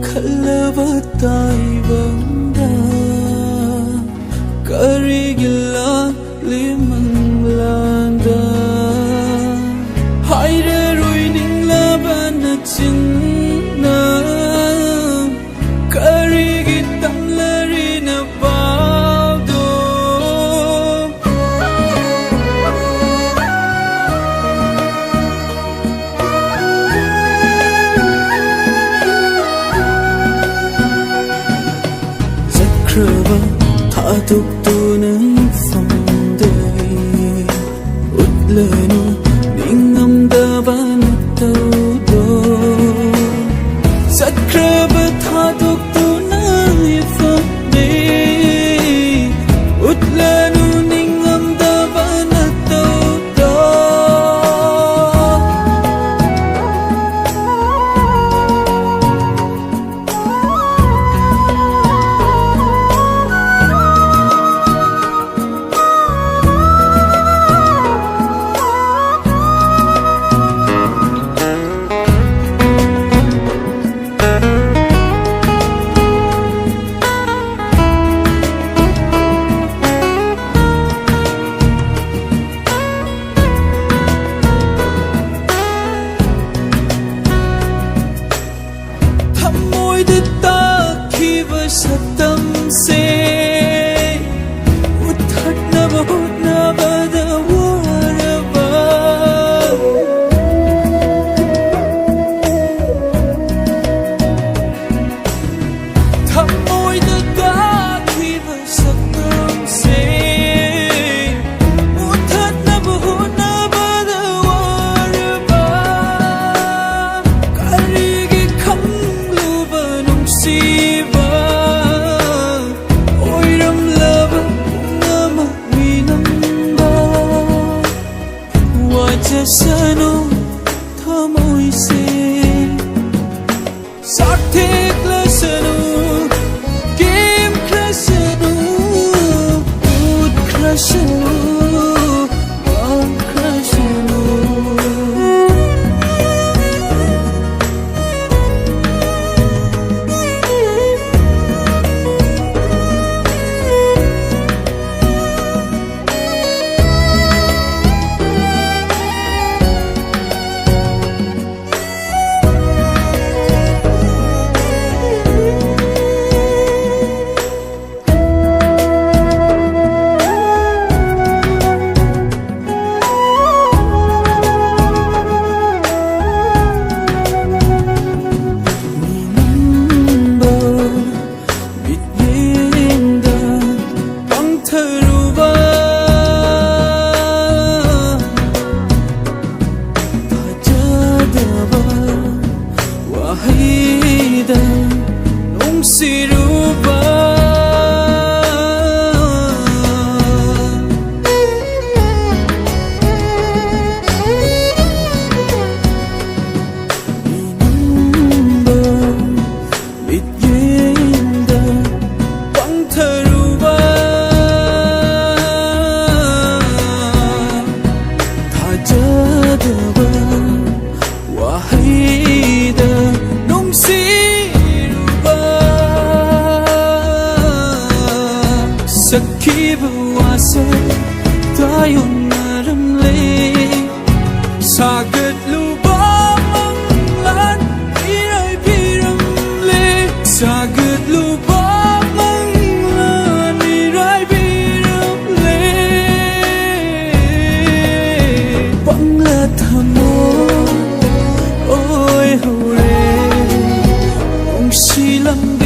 khalabatay bangda karigila limang landa haire ruining laban na chinna karigit tamlari na bawdo zakraba thaduk tunay famday utlanu ningam daban tawdo zakraba thaduk tunay famday utlanu ningam daban tawdo सतम से उठना बहुत न बदवारबा थमोई दगा की सतम से उठना बहुत न बदवारबा करीगी खंगलुबा नुंसीबा sanu thamoy se sakte klasanu game klasanu good klasanu one klasanu wahida nung siruba inamba bityenda pangtharuba thajadaba wahida nung siruba sakhiba wasa tayong naramle sagat luba manglan iray biramle sagat luba manglan iray biramle panglat hamo ôi hầu rê ông si lắm